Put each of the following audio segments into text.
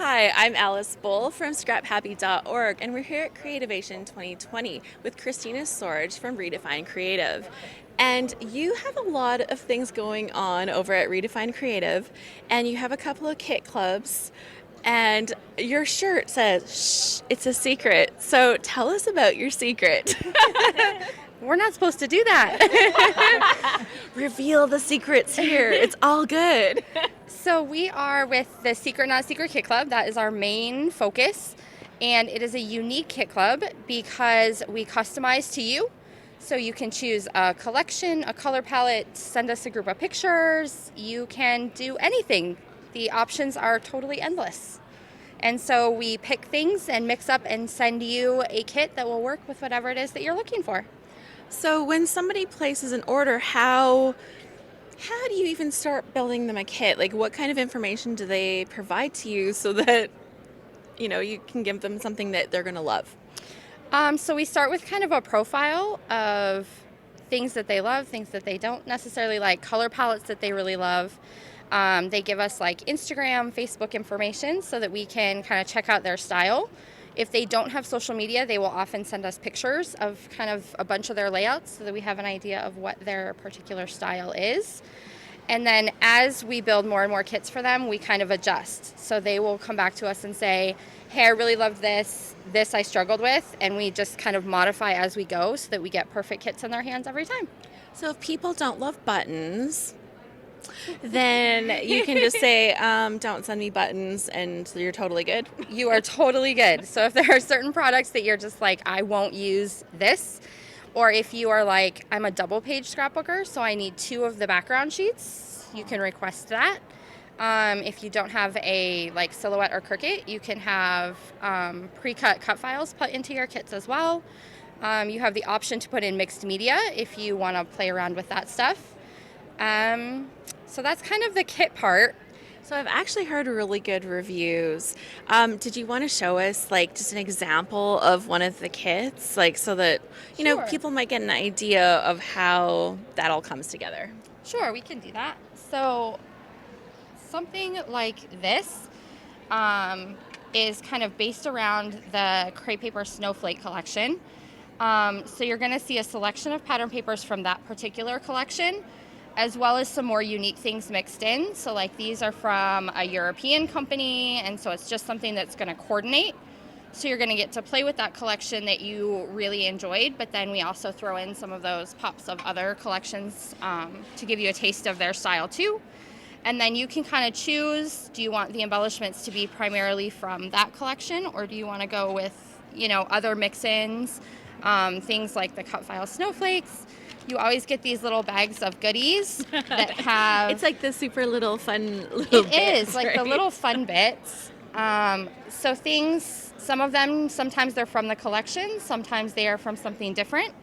Hi, I'm Alice Bull from scraphappy.org, and we're here at Creativation 2020 with Khristina Sorge from Redefined Kreative. And you have a lot of things going on over at Redefined Kreative, and you have a couple of kit clubs, and your shirt says, shh, it's a secret. So tell us about your secret. We're not supposed to do that. Reveal the secrets here. It's all good. So we are with the Secret Not Secret Kit Club. That is our main focus. And it is a unique kit club because we customize to you. So you can choose a collection, a color palette, send us a group of pictures. You can do anything. The options are totally endless. And so we pick things and mix up and send you a kit that will work with whatever it is that you're looking for. So when somebody places an order, how do you even start building them a kit? Like, what kind of information do they provide to you so that you can give them something that they're going to love? So we start with kind of a profile of things that they love, things that they don't necessarily like, color palettes that they really love. They give us like Instagram, Facebook information so that we can kind of check out their style. If they don't have social media, they will often send us pictures of kind of a bunch of their layouts so that we have an idea of what their particular style is. And then as we build more and more kits for them, we kind of adjust. So they will come back to us and say, hey, I really loved this. This I struggled with. And we just kind of modify as we go so that we get perfect kits in their hands every time. So if people don't love buttons, then you can just say, don't send me buttons, and you're totally good. You are totally good. So if there are certain products that you're just like, I won't use this, or if you are like, I'm a double page scrapbooker, so I need 2 of the background sheets, you can request that. If you don't have a like silhouette or Cricut, you can have pre-cut cut files put into your kits as well. You have the option to put in mixed media if you want to play around with that stuff. So that's kind of the kit part. So I've actually heard really good reviews. Did you want to show us like just an example of one of the kits, like so that Sure. people might get an idea of how that all comes together? Sure, we can do that. So something like this is kind of based around the Crepe Paper Snowflake collection. So you're going to see a selection of pattern papers from that particular collection, as well as some more unique things mixed in. So like these are from a European company, and so it's just something that's going to coordinate. So you're going to get to play with that collection that you really enjoyed, but then we also throw in some of those pops of other collections to give you a taste of their style too. And then you can kind of choose, do you want the embellishments to be primarily from that collection, or do you want to go with, other mix-ins, things like the cut file snowflakes. You always get these little bags of goodies that have... It's like the super little fun little bits. It is, like right? the little fun bits. So things, some of them, sometimes they're from the collection, sometimes they are from something different.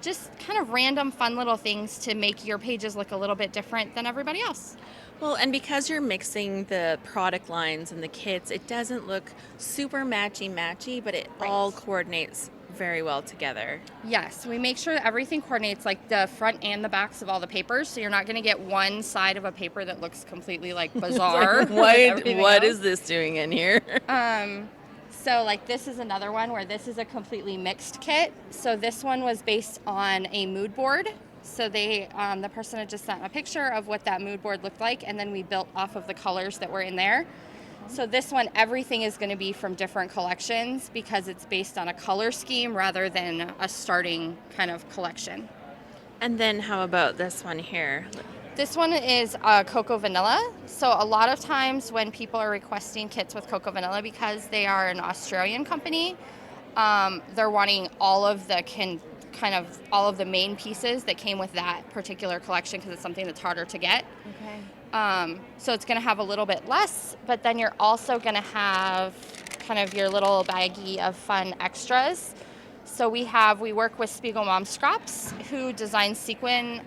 Just kind of random fun little things to make your pages look a little bit different than everybody else. Well, and because you're mixing the product lines and the kits, it doesn't look super matchy, but it all coordinates very well together. Yes, we make sure that everything coordinates, like the front and the backs of all the papers, so you're not going to get one side of a paper that looks completely like bizarre. What is this doing in here? So like this is another one where this is a completely mixed kit. So this one was based on a mood board. So the person had just sent a picture of what that mood board looked like, and then we built off of the colors that were in there. So this one, everything is going to be from different collections because it's based on a color scheme rather than a starting kind of collection. And then how about this one here? This one is Cocoa Vanilla. So a lot of times when people are requesting kits with Cocoa Vanilla, because they are an Australian company, they're wanting all of the all of the main pieces that came with that particular collection because it's something that's harder to get. Okay. So it's going to have a little bit less, but then you're also going to have kind of your little baggie of fun extras. So we work with Spiegel Mom Scraps, who designs sequin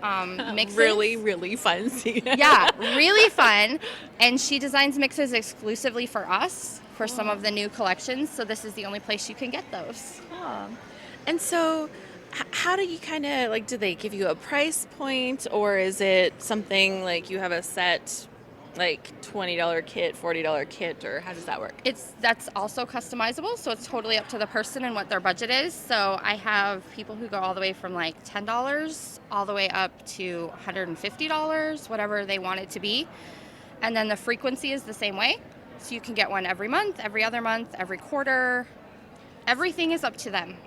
mixes. Really, really fun. Yeah, really fun. And she designs mixes exclusively for us for some of the new collections. So this is the only place you can get those. And so how do you kind of, like, do they give you a price point, or is it something like you have a set like $20 kit, $40 kit, or how does that work? That's also customizable, so it's totally up to the person and what their budget is. So I have people who go all the way from like $10 all the way up to $150, whatever they want it to be. And then the frequency is the same way. So you can get one every month, every other month, every quarter. Everything is up to them.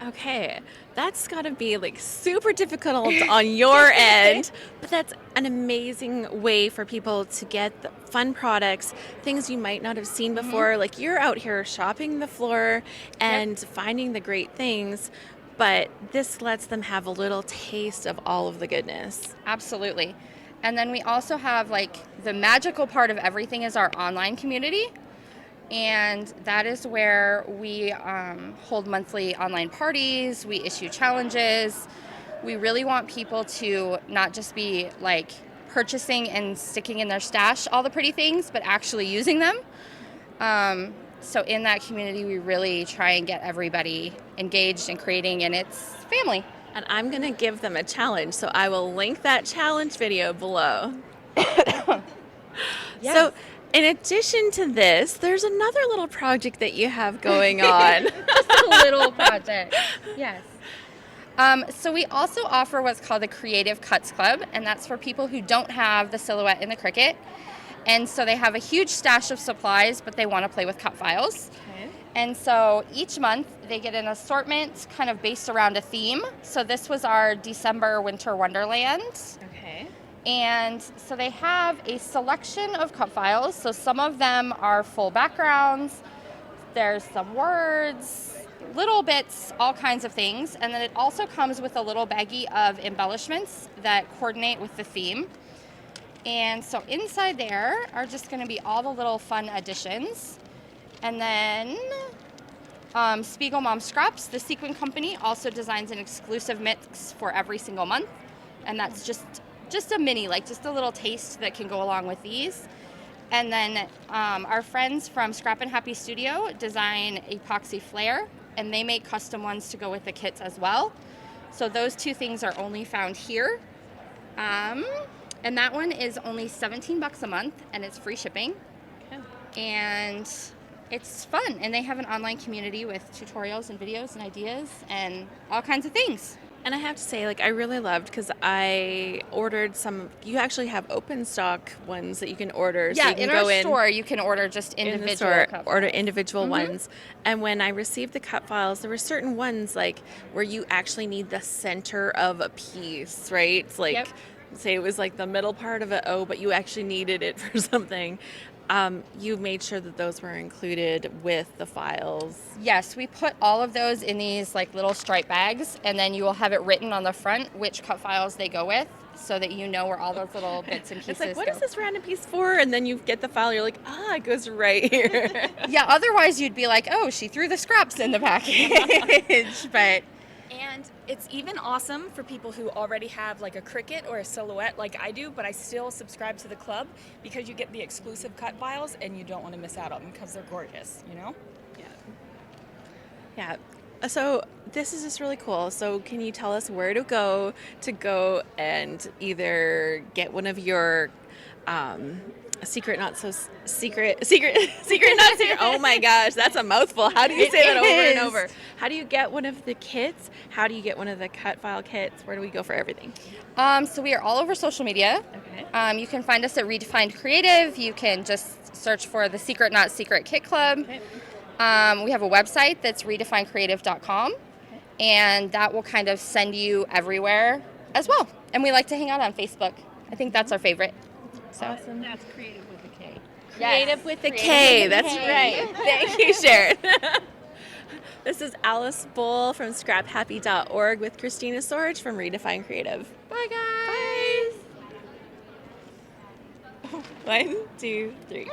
Okay, that's got to be like super difficult on your end, but that's an amazing way for people to get the fun products, things you might not have seen before. Like you're out here shopping the floor and finding the great things, but this lets them have a little taste of all of the goodness. Absolutely. And then we also have like the magical part of everything is our online community. And that is where we hold monthly online parties, we issue challenges. We really want people to not just be like purchasing and sticking in their stash all the pretty things, but actually using them. So in that community, we really try and get everybody engaged in creating, and it's family. And I'm going to give them a challenge, so I will link that challenge video below. Yes. So, in addition to this, there's another little project that you have going on. Just a little project. Yes. So we also offer what's called the Creative Cuts Club, and that's for people who don't have the silhouette in the Cricut. And so they have a huge stash of supplies, but they want to play with cut files. Okay. And so each month they get an assortment kind of based around a theme. So this was our December Winter Wonderland. Okay. And so they have a selection of cut files. So some of them are full backgrounds. There's some words, little bits, all kinds of things. And then it also comes with a little baggie of embellishments that coordinate with the theme. And so inside there are just going to be all the little fun additions. And then Spiegel Mom Scraps, the sequin company, also designs an exclusive mix for every single month. And that's just a mini, like just a little taste that can go along with these. And then our friends from Scrap and Happy Studio design epoxy flare, and they make custom ones to go with the kits as well. So those two things are only found here. And that one is only $17 a month, and it's free shipping. Okay. And it's fun, and they have an online community with tutorials and videos and ideas and all kinds of things. And I have to say, like, I really loved, because I ordered some, you actually have open stock ones that you can order. Yeah, so you can in go our store, you can order just individual in the store, cut order files. individual ones. And when I received the cut files, there were certain ones, like, where you actually need the center of a piece, right? It's like, Yep. say it was like the middle part of it, but you actually needed it for something. You made sure that those were included with the files. Yes, we put all of those in these like little stripe bags, and then you will have it written on the front which cut files they go with, so that you know where all those little bits and pieces It's like, what go. is this random piece for? And then you get the file, you're like, it goes right here. Yeah, otherwise you'd be like, oh, she threw the scraps in the package. But And it's even awesome for people who already have like a Cricut or a silhouette like I do, but I still subscribe to the club, because you get the exclusive cut files and you don't want to miss out on them because they're gorgeous, you know? Yeah. So this is just really cool. So can you tell us where to go and either get one of your secret not so secret. Oh my gosh, that's a mouthful. How do you say that over and over? How do you get one of the kits? How do you get one of the cut file kits? Where do we go for everything? so we are all over social media. Okay. You can find us at Redefined Kreative. You can just search for the Secret Not Secret Kit Club. Okay. We have a website that's redefinedcreative.com, and that will kind of send you everywhere as well. And we like to hang out on Facebook. I think that's our favorite. So. Awesome. That's creative with a K. Creative with a Creative K. with a That's K. right. Thank you, Sharon. This is Alice Bull from scraphappy.org with Khristina Sorge from Redefined Kreative. Bye, guys. Bye. 1, 2, 3.